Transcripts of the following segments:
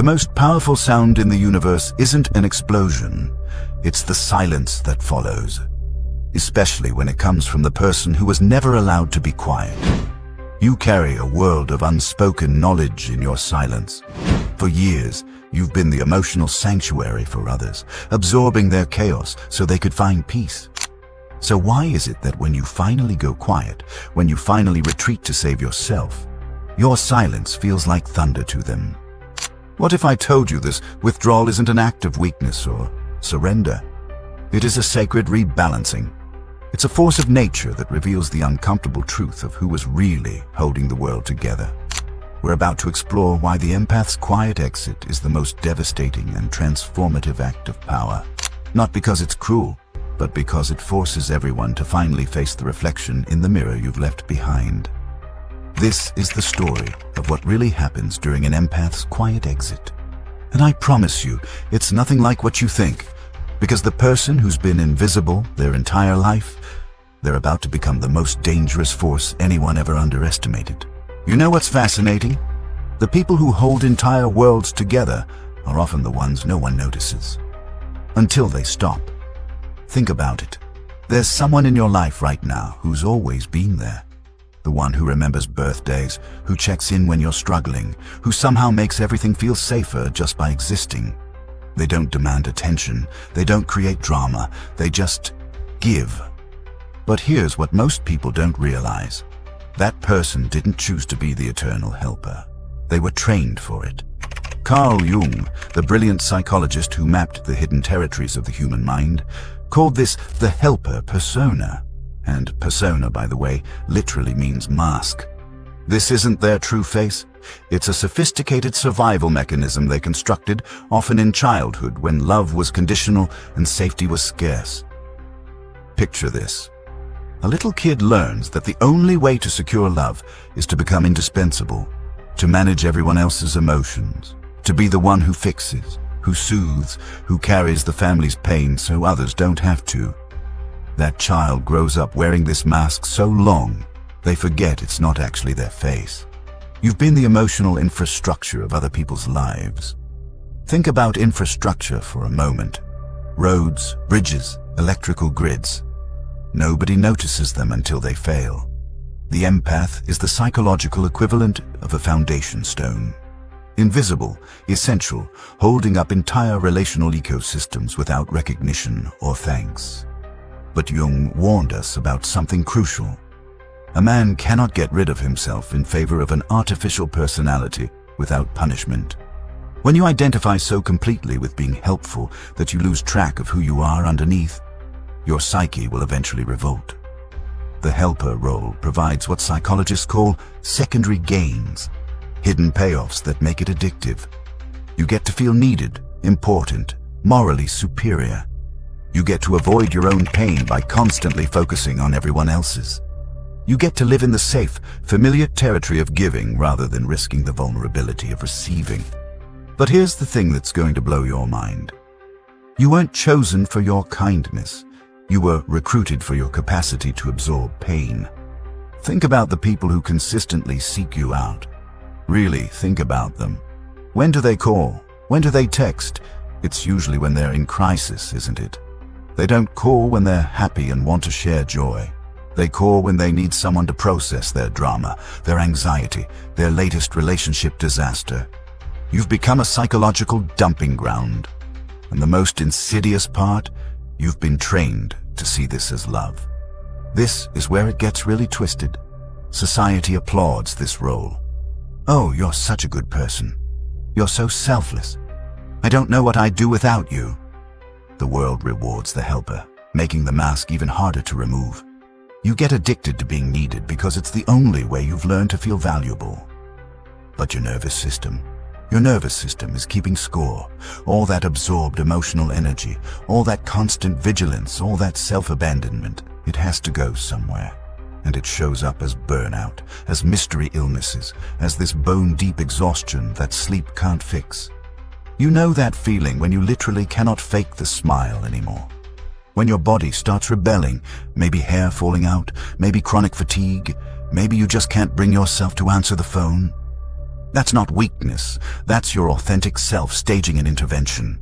most powerful sound in the universe isn't an explosion, it's the silence that follows. Especially when it comes from the person who was never allowed to be quiet. You carry a world of unspoken knowledge in your silence. For years, you've been the emotional sanctuary for others, absorbing their chaos so they could find peace. So why is it that when you finally go quiet, when you finally retreat to save yourself, your silence feels like thunder to them? What if I told you this withdrawal isn't an act of weakness or surrender? It is a sacred rebalancing. It's a force of nature that reveals the uncomfortable truth of who was really holding the world together. We're about to explore why the empath's quiet exit is the most devastating and transformative act of power. Not because it's cruel, but because it forces everyone to finally face the reflection in the mirror you've left behind. This is the story of what really happens during an empath's quiet exit. And I promise you, it's nothing like what you think. Because the person who's been invisible their entire life, they're about to become the most dangerous force anyone ever underestimated. You know what's fascinating? The people who hold entire worlds together are often the ones no one notices. Until they stop. Think about it. There's someone in your life right now who's always been there. The one who remembers birthdays, who checks in when you're struggling, who somehow makes everything feel safer just by existing. They don't demand attention, they don't create drama, they just give. But here's what most people don't realize. That person didn't choose to be the eternal helper. They were trained for it. Carl Jung, the brilliant psychologist who mapped the hidden territories of the human mind, called this the helper persona. And persona, by the way, literally means mask. This isn't their true face. It's a sophisticated survival mechanism they constructed, often in childhood when love was conditional and safety was scarce. Picture this. A little kid learns that the only way to secure love is to become indispensable, to manage everyone else's emotions, to be the one who fixes, who soothes, who carries the family's pain so others don't have to. That child grows up wearing this mask so long, they forget it's not actually their face. You've been the emotional infrastructure of other people's lives. Think about infrastructure for a moment. Roads, bridges, electrical grids. Nobody notices them until they fail. The empath is the psychological equivalent of a foundation stone. Invisible, essential, holding up entire relational ecosystems without recognition or thanks. But Jung warned us about something crucial. A man cannot get rid of himself in favor of an artificial personality without punishment. When you identify so completely with being helpful that you lose track of who you are underneath, your psyche will eventually revolt. The helper role provides what psychologists call secondary gains, hidden payoffs that make it addictive. You get to feel needed, important, morally superior. You get to avoid your own pain by constantly focusing on everyone else's. You get to live in the safe, familiar territory of giving rather than risking the vulnerability of receiving. But here's the thing that's going to blow your mind. You weren't chosen for your kindness. You were recruited for your capacity to absorb pain. Think about the people who consistently seek you out. Really think about them. When do they call? When do they text? It's usually when they're in crisis, isn't it? They don't call when they're happy and want to share joy. They call when they need someone to process their drama, their anxiety, their latest relationship disaster. You've become a psychological dumping ground. And the most insidious part, you've been trained to see this as love. This is where it gets really twisted. Society applauds this role. Oh, you're such a good person. You're so selfless. I don't know what I'd do without you. The world rewards the helper, making the mask even harder to remove. You get addicted to being needed because it's the only way you've learned to feel valuable. But your nervous system is keeping score. All that absorbed emotional energy, all that constant vigilance, all that self-abandonment, it has to go somewhere. And it shows up as burnout, as mystery illnesses, as this bone-deep exhaustion that sleep can't fix. You know that feeling when you literally cannot fake the smile anymore. When your body starts rebelling, maybe hair falling out, maybe chronic fatigue, maybe you just can't bring yourself to answer the phone. That's not weakness. That's your authentic self staging an intervention.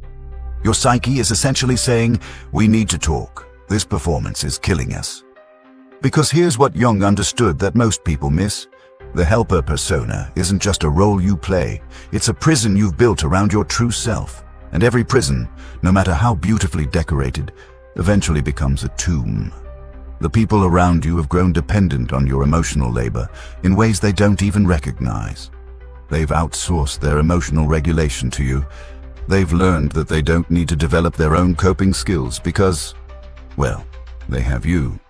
Your psyche is essentially saying, we need to talk. This performance is killing us. Because here's what Jung understood that most people miss. The helper persona isn't just a role you play. It's a prison you've built around your true self. And every prison, no matter how beautifully decorated, eventually becomes a tomb. The people around you have grown dependent on your emotional labor in ways they don't even recognize. They've outsourced their emotional regulation to you. They've learned that they don't need to develop their own coping skills because, well, they have you.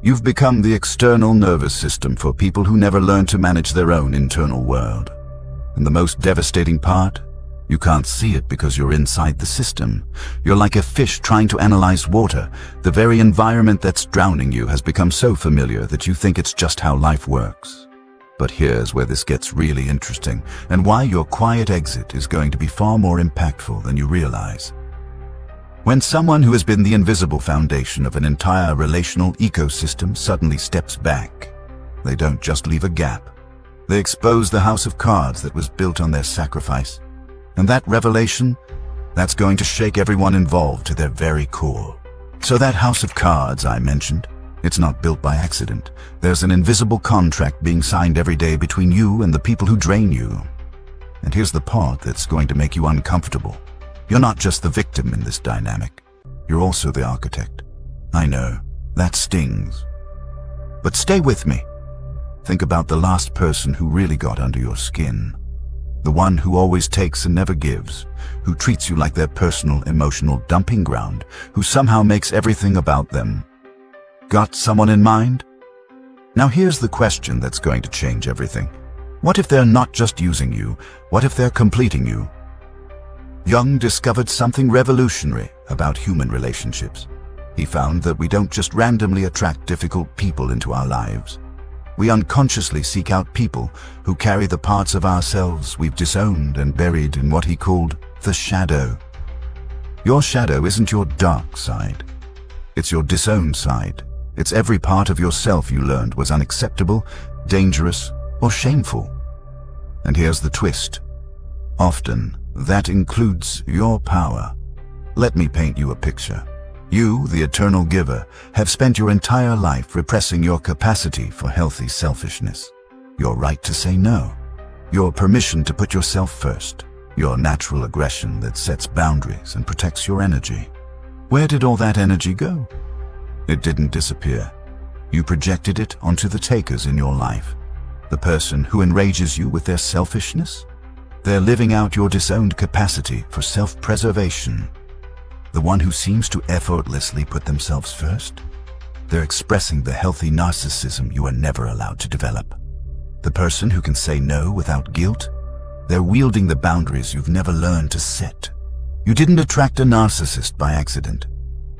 You've become the external nervous system for people who never learned to manage their own internal world. And the most devastating part? You can't see it because you're inside the system. You're like a fish trying to analyze water. The very environment that's drowning you has become so familiar that you think it's just how life works. But here's where this gets really interesting, and why your quiet exit is going to be far more impactful than you realize. When someone who has been the invisible foundation of an entire relational ecosystem suddenly steps back, they don't just leave a gap. They expose the house of cards that was built on their sacrifice. And that revelation, that's going to shake everyone involved to their very core. So that house of cards I mentioned, it's not built by accident. There's an invisible contract being signed every day between you and the people who drain you. And here's the part that's going to make you uncomfortable. You're not just the victim in this dynamic. You're also the architect. I know, that stings. But stay with me. Think about the last person who really got under your skin. The one who always takes and never gives, who treats you like their personal emotional dumping ground, who somehow makes everything about them. Got someone in mind? Now here's the question that's going to change everything. What if they're not just using you? What if they're completing you? Jung discovered something revolutionary about human relationships. He found that we don't just randomly attract difficult people into our lives. We unconsciously seek out people who carry the parts of ourselves we've disowned and buried in what he called the shadow. Your shadow isn't your dark side. It's your disowned side. It's every part of yourself you learned was unacceptable, dangerous, or shameful. And here's the twist. Often, that includes your power. Let me paint you a picture. You, the eternal giver, have spent your entire life repressing your capacity for healthy selfishness. Your right to say no. Your permission to put yourself first. Your natural aggression that sets boundaries and protects your energy. Where did all that energy go? It didn't disappear. You projected it onto the takers in your life. The person who enrages you with their selfishness. They're living out your disowned capacity for self-preservation. The one who seems to effortlessly put themselves first. They're expressing the healthy narcissism you were never allowed to develop. The person who can say no without guilt. They're wielding the boundaries you've never learned to set. You didn't attract a narcissist by accident.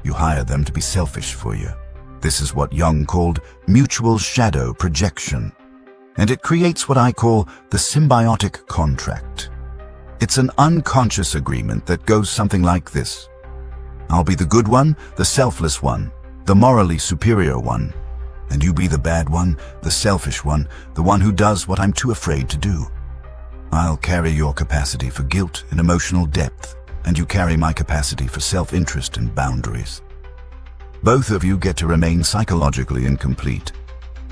You hired them to be selfish for you. This is what Jung called mutual shadow projection. And it creates what I call the symbiotic contract. It's an unconscious agreement that goes something like this. I'll be the good one, the selfless one, the morally superior one. And you be the bad one, the selfish one, the one who does what I'm too afraid to do. I'll carry your capacity for guilt and emotional depth, and you carry my capacity for self-interest and boundaries. Both of you get to remain psychologically incomplete.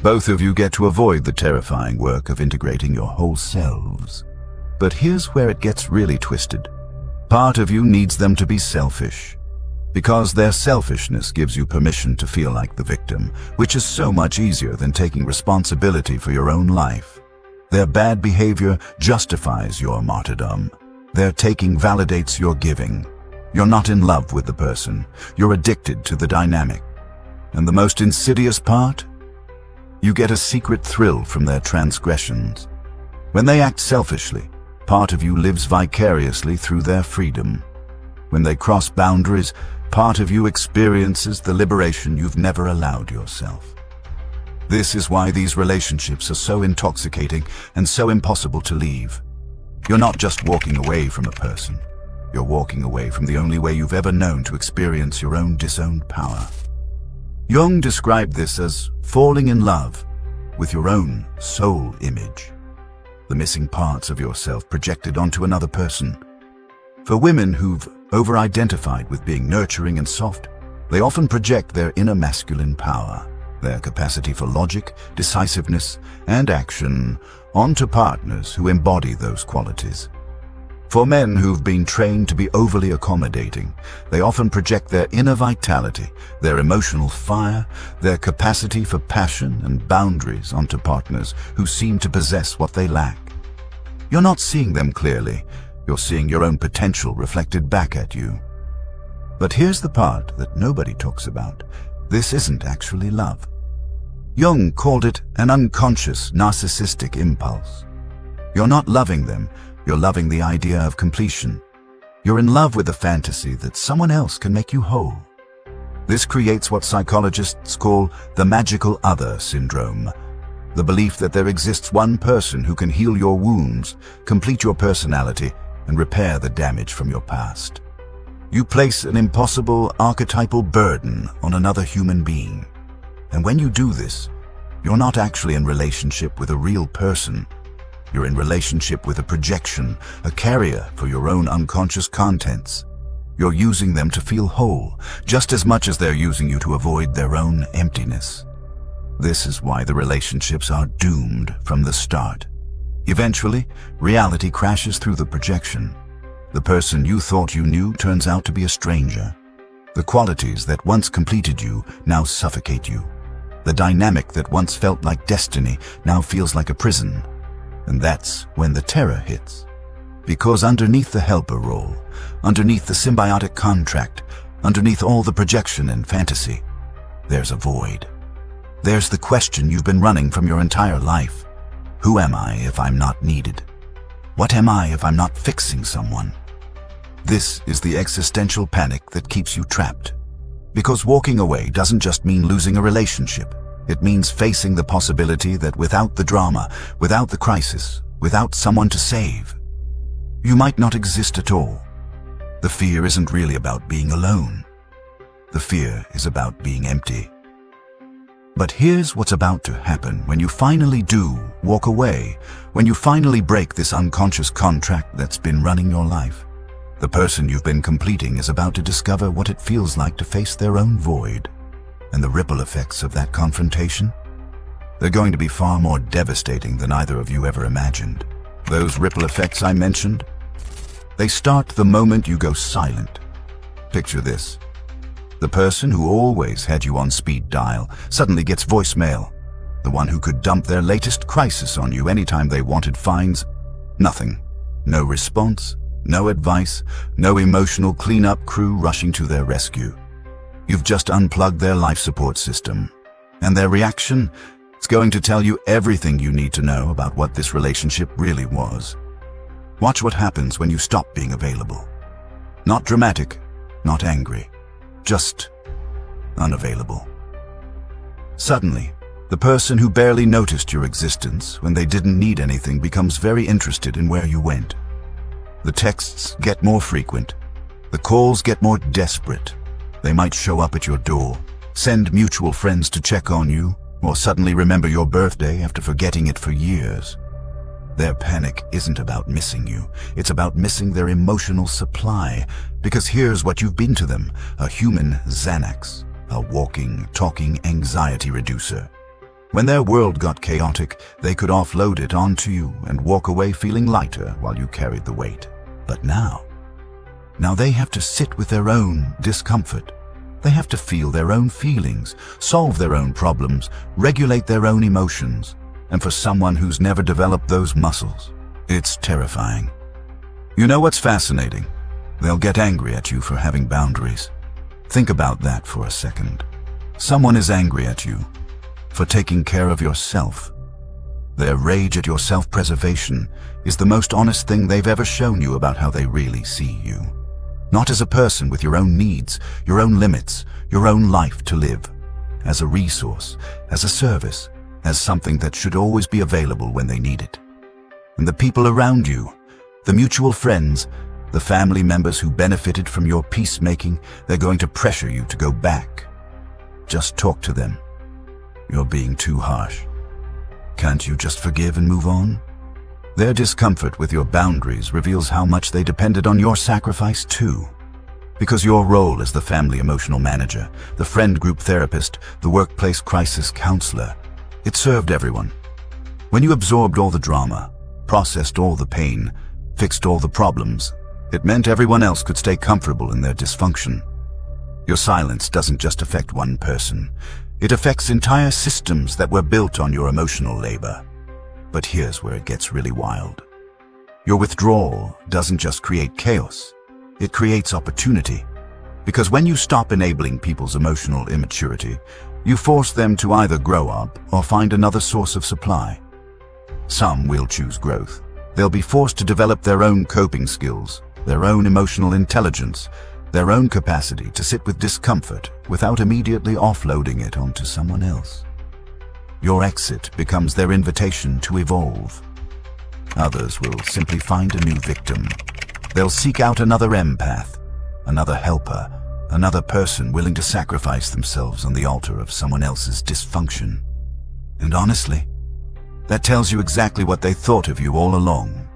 Both of you get to avoid the terrifying work of integrating your whole selves. But here's where it gets really twisted. Part of you needs them to be selfish. Because their selfishness gives you permission to feel like the victim, which is so much easier than taking responsibility for your own life. Their bad behavior justifies your martyrdom. Their taking validates your giving. You're not in love with the person. You're addicted to the dynamic. And the most insidious part? You get a secret thrill from their transgressions. When they act selfishly, part of you lives vicariously through their freedom. When they cross boundaries, part of you experiences the liberation you've never allowed yourself. This is why these relationships are so intoxicating and so impossible to leave. You're not just walking away from a person. You're walking away from the only way you've ever known to experience your own disowned power. Jung described this as falling in love with your own soul image. the missing parts of yourself projected onto another person. For women who've over-identified with being nurturing and soft, they often project their inner masculine power, their capacity for logic, decisiveness, and action onto partners who embody those qualities. For men who've been trained to be overly accommodating, they often project their inner vitality, their emotional fire, their capacity for passion and boundaries onto partners who seem to possess what they lack. You're not seeing them clearly, you're seeing your own potential reflected back at you. But here's the part that nobody talks about. This isn't actually love. Jung called it an unconscious narcissistic impulse. You're not loving them, you're loving the idea of completion. You're in love with the fantasy that someone else can make you whole. This creates what psychologists call the magical other syndrome, the belief that there exists one person who can heal your wounds, complete your personality, and repair the damage from your past. You place an impossible archetypal burden on another human being. And when you do this, you're not actually in relationship with a real person. You're in relationship with a projection, a carrier for your own unconscious contents. You're using them to feel whole, just as much as they're using you to avoid their own emptiness. This is why the relationships are doomed from the start. Eventually, reality crashes through the projection. The person you thought you knew turns out to be a stranger. The qualities that once completed you now suffocate you. The dynamic that once felt like destiny now feels like a prison. And that's when the terror hits. Because underneath the helper role, underneath the symbiotic contract, underneath all the projection and fantasy, there's a void. There's the question you've been running from your entire life. Who am I if I'm not needed? What am I if I'm not fixing someone? This is the existential panic that keeps you trapped. Because walking away doesn't just mean losing a relationship. It means facing the possibility that without the drama, without the crisis, without someone to save, you might not exist at all. The fear isn't really about being alone. The fear is about being empty. But here's what's about to happen when you finally do walk away, when you finally break this unconscious contract that's been running your life. The person you've been completing is about to discover what it feels like to face their own void. And the ripple effects of that confrontation? They're going to be far more devastating than either of you ever imagined. Those ripple effects I mentioned, they start the moment you go silent. Picture this. The person who always had you on speed dial suddenly gets voicemail. The one who could dump their latest crisis on you anytime they wanted finds nothing. No response, no advice, no emotional cleanup crew rushing to their rescue. You've just unplugged their life support system. And their reaction is going to tell you everything you need to know about what this relationship really was. Watch what happens when you stop being available. Not dramatic, not angry, just unavailable. Suddenly, the person who barely noticed your existence when they didn't need anything becomes very interested in where you went. The texts get more frequent. The calls get more desperate. They might show up at your door, send mutual friends to check on you, or suddenly remember your birthday after forgetting it for years. Their panic isn't about missing you, it's about missing their emotional supply, because here's what you've been to them, a human Xanax, a walking, talking anxiety reducer. When their world got chaotic, they could offload it onto you and walk away feeling lighter while you carried the weight. But now they have to sit with their own discomfort. They have to feel their own feelings, solve their own problems, regulate their own emotions. And for someone who's never developed those muscles, it's terrifying. You know what's fascinating? They'll get angry at you for having boundaries. Think about that for a second. Someone is angry at you for taking care of yourself. Their rage at your self-preservation is the most honest thing they've ever shown you about how they really see you. Not as a person with your own needs, your own limits, your own life to live. As a resource, as a service, as something that should always be available when they need it. And the people around you, the mutual friends, the family members who benefited from your peacemaking, they're going to pressure you to go back. Just talk to them. You're being too harsh. Can't you just forgive and move on? Their discomfort with your boundaries reveals how much they depended on your sacrifice too. Because your role as the family emotional manager, the friend group therapist, the workplace crisis counselor, it served everyone. When you absorbed all the drama, processed all the pain, fixed all the problems, it meant everyone else could stay comfortable in their dysfunction. Your silence doesn't just affect one person. It affects entire systems that were built on your emotional labor. But here's where it gets really wild. Your withdrawal doesn't just create chaos. It creates opportunity. Because when you stop enabling people's emotional immaturity, you force them to either grow up or find another source of supply. Some will choose growth. They'll be forced to develop their own coping skills, their own emotional intelligence, their own capacity to sit with discomfort without immediately offloading it onto someone else. Your exit becomes their invitation to evolve. Others will simply find a new victim. They'll seek out another empath, another helper, another person willing to sacrifice themselves on the altar of someone else's dysfunction. And honestly, that tells you exactly what they thought of you all along.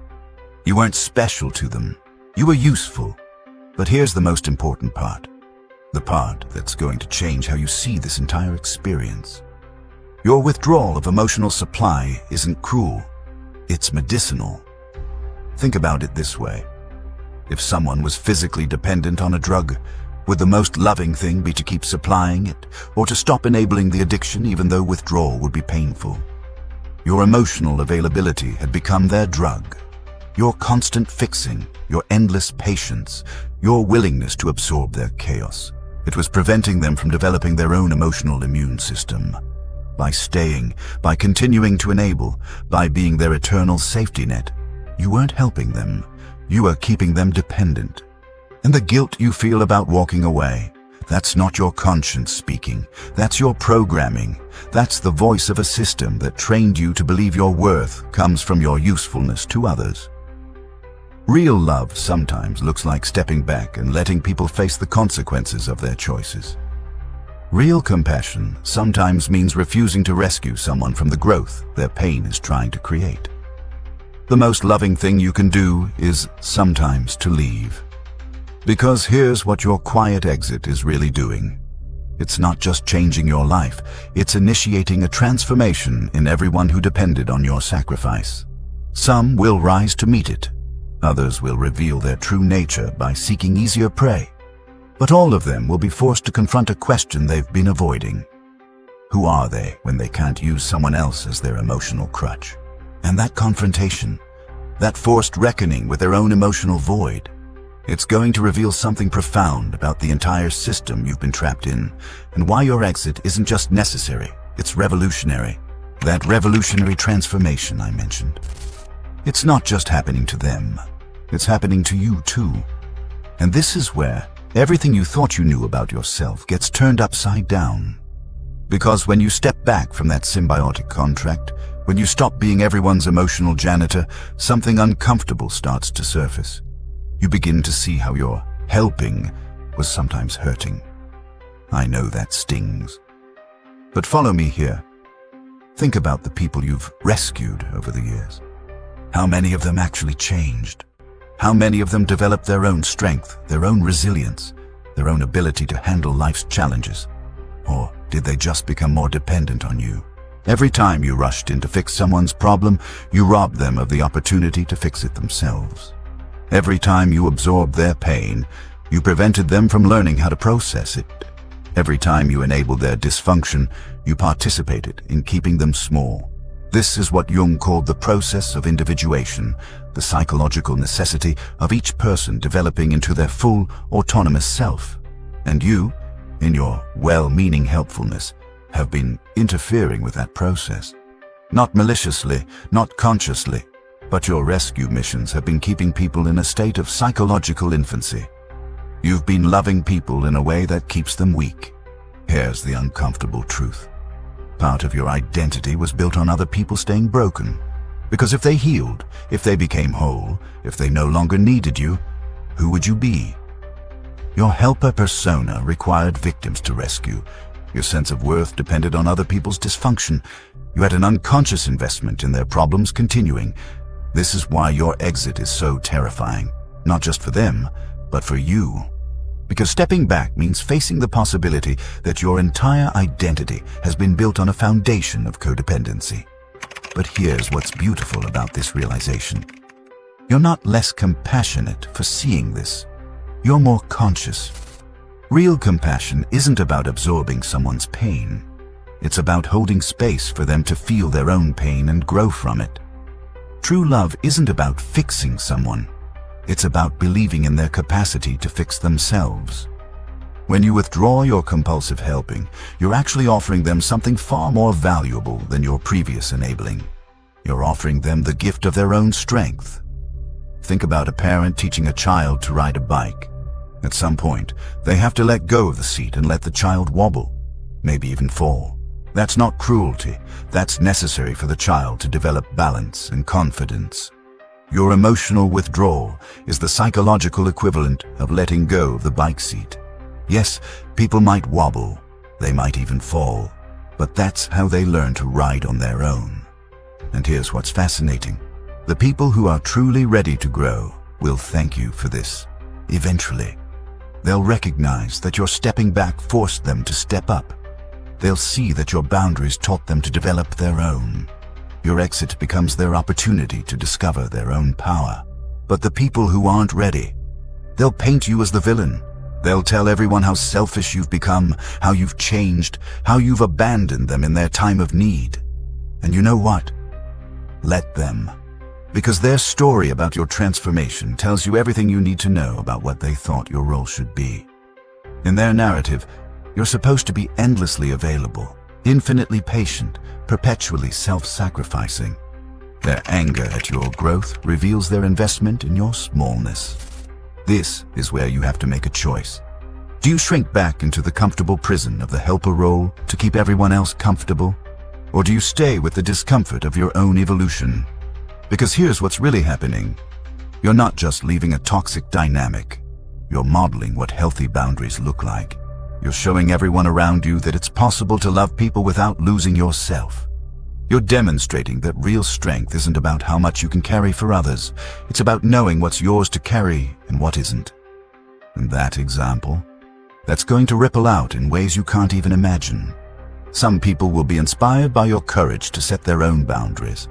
You weren't special to them. You were useful. But here's the most important part. The part that's going to change how you see this entire experience. Your withdrawal of emotional supply isn't cruel. It's medicinal. Think about it this way. If someone was physically dependent on a drug, would the most loving thing be to keep supplying it, or to stop enabling the addiction even though withdrawal would be painful? Your emotional availability had become their drug. Your constant fixing, your endless patience, your willingness to absorb their chaos. It was preventing them from developing their own emotional immune system. By staying, by continuing to enable, by being their eternal safety net, you weren't helping them. You were keeping them dependent. And the guilt you feel about walking away, that's not your conscience speaking. That's your programming. That's the voice of a system that trained you to believe your worth comes from your usefulness to others. Real love sometimes looks like stepping back and letting people face the consequences of their choices. Real compassion sometimes means refusing to rescue someone from the growth their pain is trying to create. The most loving thing you can do is sometimes to leave. Because here's what your quiet exit is really doing. It's not just changing your life, it's initiating a transformation in everyone who depended on your sacrifice. Some will rise to meet it. Others will reveal their true nature by seeking easier prey. But all of them will be forced to confront a question they've been avoiding. Who are they when they can't use someone else as their emotional crutch? And that confrontation, that forced reckoning with their own emotional void, it's going to reveal something profound about the entire system you've been trapped in, and why your exit isn't just necessary, it's revolutionary. That revolutionary transformation I mentioned. It's not just happening to them, it's happening to you too. And this is where everything you thought you knew about yourself gets turned upside down. Because when you step back from that symbiotic contract, when you stop being everyone's emotional janitor, something uncomfortable starts to surface. You begin to see how your helping was sometimes hurting. I know that stings. But follow me here. Think about the people you've rescued over the years. How many of them actually changed? How many of them developed their own strength, their own resilience, their own ability to handle life's challenges? Or did they just become more dependent on you? Every time you rushed in to fix someone's problem, you robbed them of the opportunity to fix it themselves. Every time you absorbed their pain, you prevented them from learning how to process it. Every time you enabled their dysfunction, you participated in keeping them small. This is what Jung called the process of individuation, the psychological necessity of each person developing into their full, autonomous self. And you, in your well-meaning helpfulness, have been interfering with that process. Not maliciously, not consciously, but your rescue missions have been keeping people in a state of psychological infancy. You've been loving people in a way that keeps them weak. Here's the uncomfortable truth. Part of your identity was built on other people staying broken. Because if they healed, if they became whole, if they no longer needed you, who would you be? Your helper persona required victims to rescue. Your sense of worth depended on other people's dysfunction. You had an unconscious investment in their problems continuing. This is why your exit is so terrifying, not just for them, but for you. Because stepping back means facing the possibility that your entire identity has been built on a foundation of codependency. But here's what's beautiful about this realization. You're not less compassionate for seeing this. You're more conscious. Real compassion isn't about absorbing someone's pain. It's about holding space for them to feel their own pain and grow from it. True love isn't about fixing someone. It's about believing in their capacity to fix themselves. When you withdraw your compulsive helping, you're actually offering them something far more valuable than your previous enabling. You're offering them the gift of their own strength. Think about a parent teaching a child to ride a bike. At some point, they have to let go of the seat and let the child wobble, maybe even fall. That's not cruelty. That's necessary for the child to develop balance and confidence. Your emotional withdrawal is the psychological equivalent of letting go of the bike seat. Yes, people might wobble, they might even fall, but that's how they learn to ride on their own. And here's what's fascinating. The people who are truly ready to grow will thank you for this. Eventually, they'll recognize that your stepping back forced them to step up. They'll see that your boundaries taught them to develop their own. Your exit becomes their opportunity to discover their own power. But the people who aren't ready, they'll paint you as the villain. They'll tell everyone how selfish you've become, how you've changed, how you've abandoned them in their time of need. And you know what? Let them. Because their story about your transformation tells you everything you need to know about what they thought your role should be. In their narrative, you're supposed to be endlessly available, infinitely patient, perpetually self-sacrificing. Their anger at your growth reveals their investment in your smallness. This is where you have to make a choice. Do you shrink back into the comfortable prison of the helper role to keep everyone else comfortable? Or do you stay with the discomfort of your own evolution? Because here's what's really happening. You're not just leaving a toxic dynamic. You're modeling what healthy boundaries look like. You're showing everyone around you that it's possible to love people without losing yourself. You're demonstrating that real strength isn't about how much you can carry for others. It's about knowing what's yours to carry and what isn't. And that example, that's going to ripple out in ways you can't even imagine. Some people will be inspired by your courage to set their own boundaries.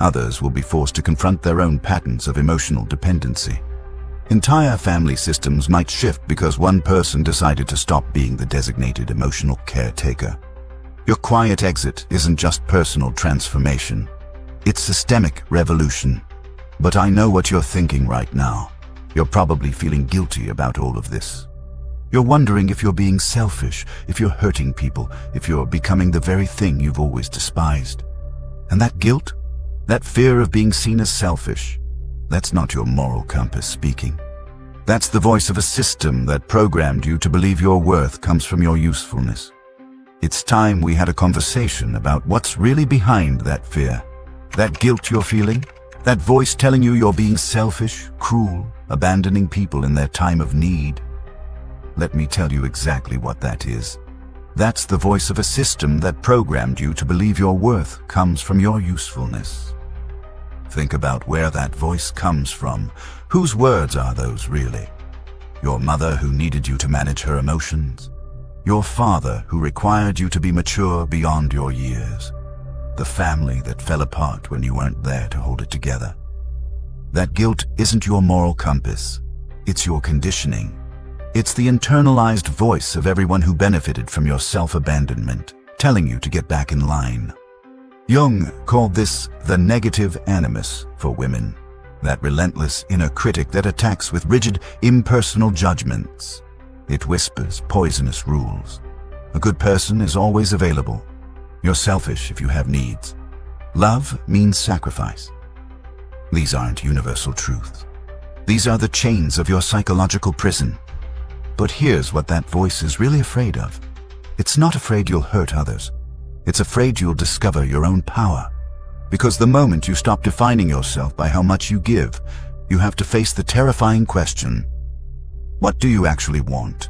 Others will be forced to confront their own patterns of emotional dependency. Entire family systems might shift because one person decided to stop being the designated emotional caretaker. Your quiet exit isn't just personal transformation. It's systemic revolution. But I know what you're thinking right now. You're probably feeling guilty about all of this. You're wondering if you're being selfish, if you're hurting people, if you're becoming the very thing you've always despised. And that guilt, that fear of being seen as selfish, that's not your moral compass speaking. That's the voice of a system that programmed you to believe your worth comes from your usefulness. It's time we had a conversation about what's really behind that fear. That guilt you're feeling, that voice telling you you're being selfish, cruel, abandoning people in their time of need. Let me tell you exactly what that is. That's the voice of a system that programmed you to believe your worth comes from your usefulness. Think about where that voice comes from. Whose words are those, really? Your mother who needed you to manage her emotions? Your father who required you to be mature beyond your years? The family that fell apart when you weren't there to hold it together? That guilt isn't your moral compass. It's your conditioning. It's the internalized voice of everyone who benefited from your self-abandonment, telling you to get back in line. Jung called this the negative animus for women, that relentless inner critic that attacks with rigid, impersonal judgments. It whispers poisonous rules. A good person is always available. You're selfish if you have needs. Love means sacrifice. These aren't universal truths. These are the chains of your psychological prison. But here's what that voice is really afraid of. It's not afraid you'll hurt others. It's afraid you'll discover your own power. Because the moment you stop defining yourself by how much you give, you have to face the terrifying question, what do you actually want?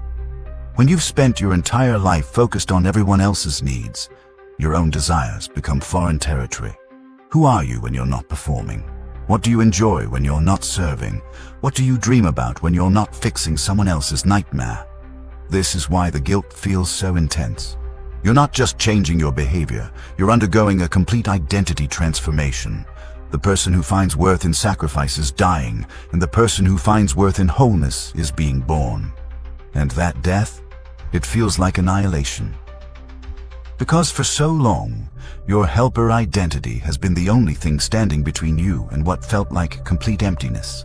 When you've spent your entire life focused on everyone else's needs, your own desires become foreign territory. Who are you when you're not performing? What do you enjoy when you're not serving? What do you dream about when you're not fixing someone else's nightmare? This is why the guilt feels so intense. You're not just changing your behavior, you're undergoing a complete identity transformation. The person who finds worth in sacrifice is dying, and the person who finds worth in wholeness is being born. And that death, it feels like annihilation. Because for so long, your helper identity has been the only thing standing between you and what felt like complete emptiness.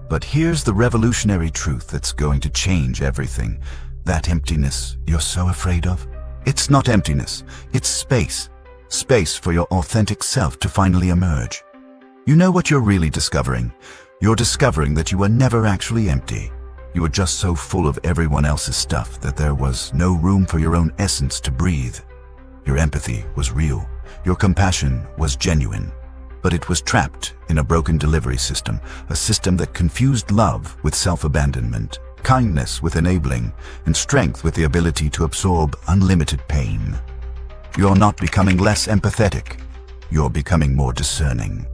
But here's the revolutionary truth that's going to change everything. That emptiness you're so afraid of? It's not emptiness, it's space. Space for your authentic self to finally emerge. You know what you're really discovering? You're discovering that you were never actually empty. You were just so full of everyone else's stuff that there was no room for your own essence to breathe. Your empathy was real. Your compassion was genuine. But it was trapped in a broken delivery system, a system that confused love with self-abandonment, kindness with enabling, and strength with the ability to absorb unlimited pain. You're not becoming less empathetic. You're becoming more discerning.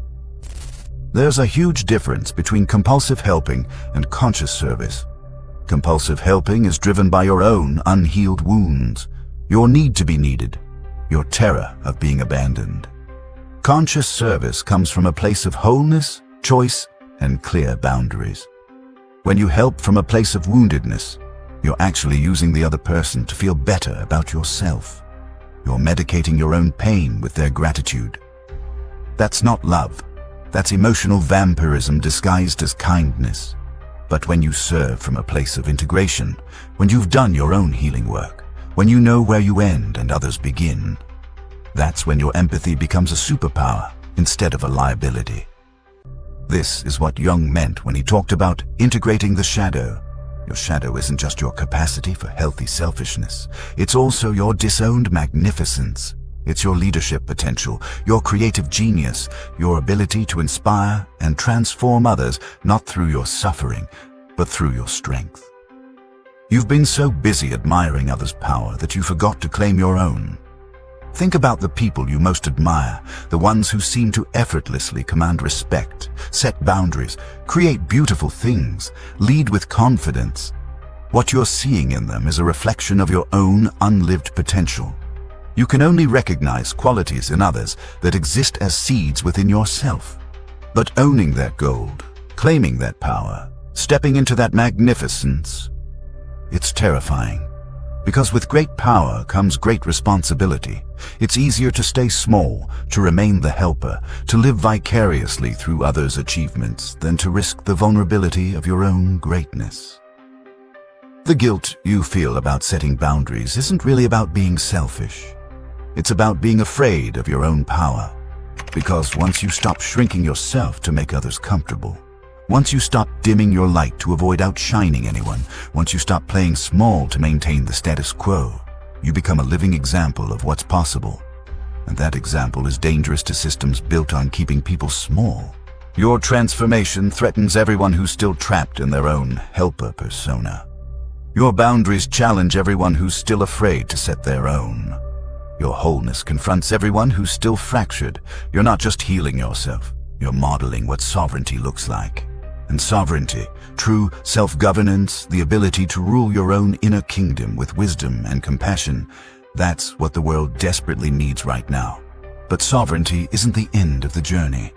There's a huge difference between compulsive helping and conscious service. Compulsive helping is driven by your own unhealed wounds, your need to be needed, your terror of being abandoned. Conscious service comes from a place of wholeness, choice, and clear boundaries. When you help from a place of woundedness, you're actually using the other person to feel better about yourself. You're medicating your own pain with their gratitude. That's not love. That's emotional vampirism disguised as kindness. But when you serve from a place of integration, when you've done your own healing work, when you know where you end and others begin, that's when your empathy becomes a superpower instead of a liability. This is what Jung meant when he talked about integrating the shadow. Your shadow isn't just your capacity for healthy selfishness. It's also your disowned magnificence. It's your leadership potential, your creative genius, your ability to inspire and transform others, not through your suffering, but through your strength. You've been so busy admiring others' power that you forgot to claim your own. Think about the people you most admire, the ones who seem to effortlessly command respect, set boundaries, create beautiful things, lead with confidence. What you're seeing in them is a reflection of your own unlived potential. You can only recognize qualities in others that exist as seeds within yourself. But owning that gold, claiming that power, stepping into that magnificence, it's terrifying. Because with great power comes great responsibility. It's easier to stay small, to remain the helper, to live vicariously through others' achievements than to risk the vulnerability of your own greatness. The guilt you feel about setting boundaries isn't really about being selfish. It's about being afraid of your own power. Because once you stop shrinking yourself to make others comfortable, once you stop dimming your light to avoid outshining anyone, once you stop playing small to maintain the status quo, you become a living example of what's possible. And that example is dangerous to systems built on keeping people small. Your transformation threatens everyone who's still trapped in their own helper persona. Your boundaries challenge everyone who's still afraid to set their own. Your wholeness confronts everyone who's still fractured. You're not just healing yourself, you're modeling what sovereignty looks like. And sovereignty, true self-governance, the ability to rule your own inner kingdom with wisdom and compassion, that's what the world desperately needs right now. But sovereignty isn't the end of the journey.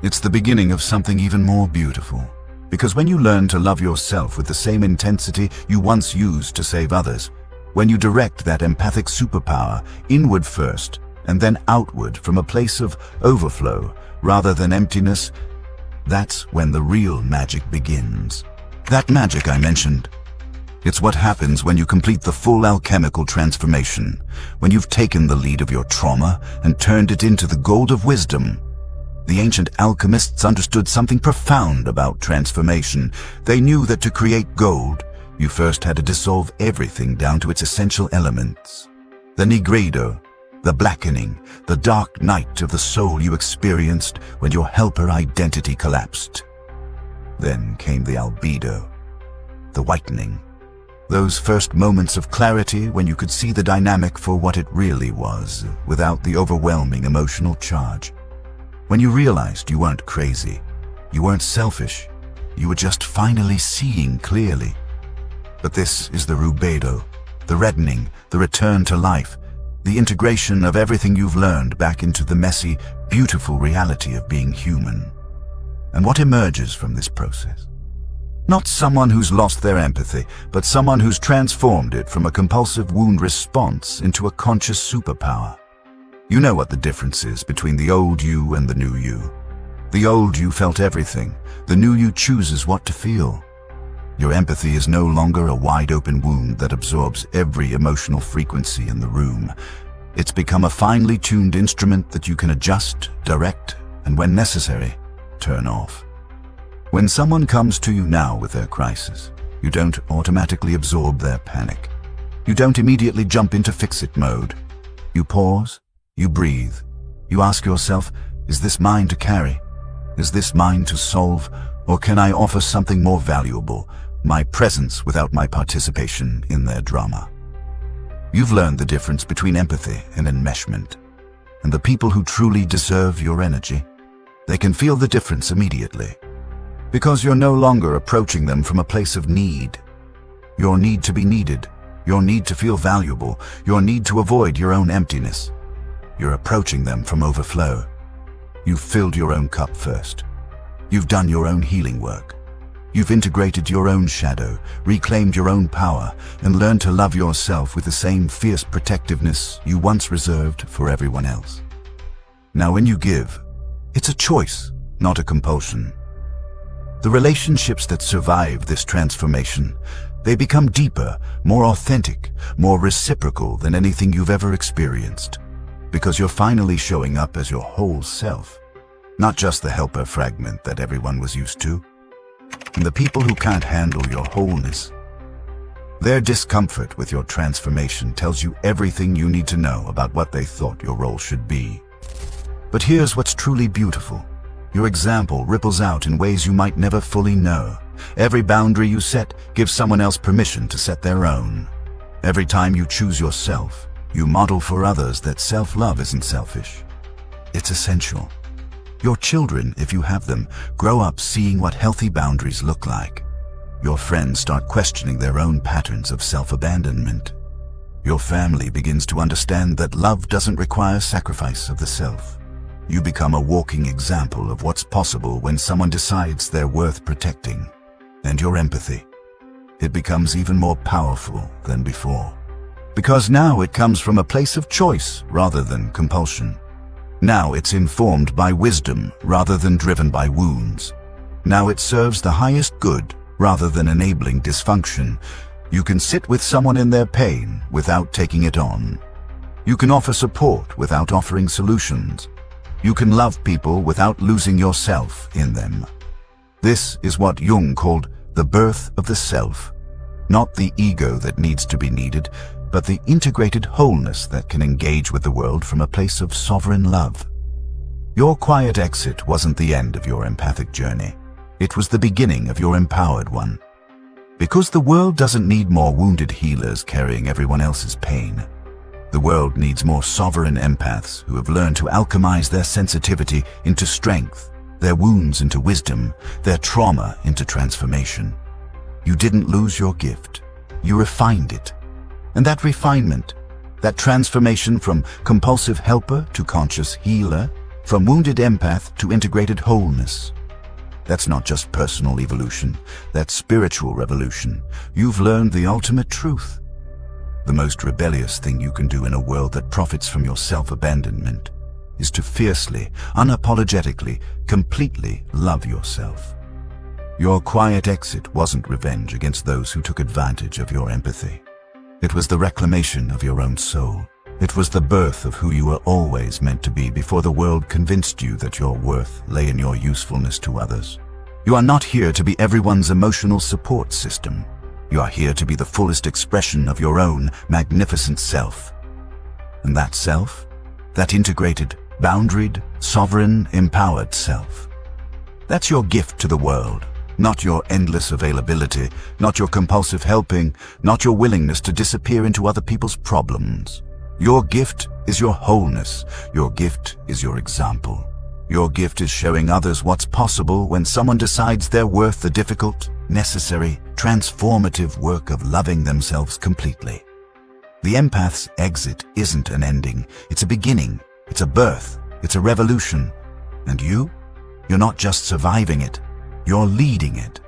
It's the beginning of something even more beautiful. Because when you learn to love yourself with the same intensity you once used to save others, when you direct that empathic superpower inward first and then outward from a place of overflow rather than emptiness, that's when the real magic begins. That magic I mentioned. It's what happens when you complete the full alchemical transformation, when you've taken the lead of your trauma and turned it into the gold of wisdom. The ancient alchemists understood something profound about transformation. They knew that to create gold, you first had to dissolve everything down to its essential elements. The nigredo, the blackening, the dark night of the soul you experienced when your helper identity collapsed. Then came the albedo, the whitening. Those first moments of clarity when you could see the dynamic for what it really was, without the overwhelming emotional charge. When you realized you weren't crazy, You weren't selfish. You were just finally seeing clearly. But this is the rubedo, the reddening, the return to life, the integration of everything you've learned back into the messy, beautiful reality of being human. And what emerges from this process? Not someone who's lost their empathy, but someone who's transformed it from a compulsive wound response into a conscious superpower. You know what the difference is between the old you and the new you. The old you felt everything. The new you chooses what to feel. Your empathy is no longer a wide-open wound that absorbs every emotional frequency in the room. It's become a finely tuned instrument that you can adjust, direct, and when necessary, turn off. When someone comes to you now with their crisis, you don't automatically absorb their panic. You don't immediately jump into fix-it mode. You pause, you breathe, you ask yourself, is this mine to carry? Is this mine to solve? Or can I offer something more valuable, my presence without my participation in their drama? You've learned the difference between empathy and enmeshment. And the people who truly deserve your energy, they can feel the difference immediately. Because you're no longer approaching them from a place of need. Your need to be needed, your need to feel valuable, your need to avoid your own emptiness. You're approaching them from overflow. You've filled your own cup first. You've done your own healing work. You've integrated your own shadow, reclaimed your own power, and learned to love yourself with the same fierce protectiveness you once reserved for everyone else. Now when you give, it's a choice, not a compulsion. The relationships that survive this transformation, they become deeper, more authentic, more reciprocal than anything you've ever experienced. Because you're finally showing up as your whole self, not just the helper fragment that everyone was used to. And the people who can't handle your wholeness, their discomfort with your transformation tells you everything you need to know about what they thought your role should be. But here's what's truly beautiful. Your example ripples out in ways you might never fully know. Every boundary you set gives someone else permission to set their own. Every time you choose yourself, you model for others that self-love isn't selfish. It's essential. Your children, if you have them, grow up seeing what healthy boundaries look like. Your friends start questioning their own patterns of self-abandonment. Your family begins to understand that love doesn't require sacrifice of the self. You become a walking example of what's possible when someone decides they're worth protecting. And your empathy, it becomes even more powerful than before. Because now it comes from a place of choice rather than compulsion. Now it's informed by wisdom rather than driven by wounds. Now it serves the highest good rather than enabling dysfunction. You can sit with someone in their pain without taking it on. You can offer support without offering solutions. You can love people without losing yourself in them. This is what Jung called the birth of the self. Not the ego that needs to be needed, but the integrated wholeness that can engage with the world from a place of sovereign love. Your quiet exit wasn't the end of your empathic journey. It was the beginning of your empowered one. Because the world doesn't need more wounded healers carrying everyone else's pain. The world needs more sovereign empaths who have learned to alchemize their sensitivity into strength, their wounds into wisdom, their trauma into transformation. You didn't lose your gift. You refined it. And that refinement, that transformation from compulsive helper to conscious healer, from wounded empath to integrated wholeness, that's not just personal evolution, that's spiritual revolution. You've learned the ultimate truth. The most rebellious thing you can do in a world that profits from your self-abandonment is to fiercely, unapologetically, completely love yourself. Your quiet exit wasn't revenge against those who took advantage of your empathy. It was the reclamation of your own soul. It was the birth of who you were always meant to be before the world convinced you that your worth lay in your usefulness to others. You are not here to be everyone's emotional support system. You are here to be the fullest expression of your own magnificent self. And that self, that integrated, boundaried, sovereign, empowered self, that's your gift to the world. Not your endless availability, not your compulsive helping, not your willingness to disappear into other people's problems. Your gift is your wholeness. Your gift is your example. Your gift is showing others what's possible when someone decides they're worth the difficult, necessary, transformative work of loving themselves completely. The empath's exit isn't an ending, it's a beginning, it's a birth, it's a revolution. And you're not just surviving it, you're leading it.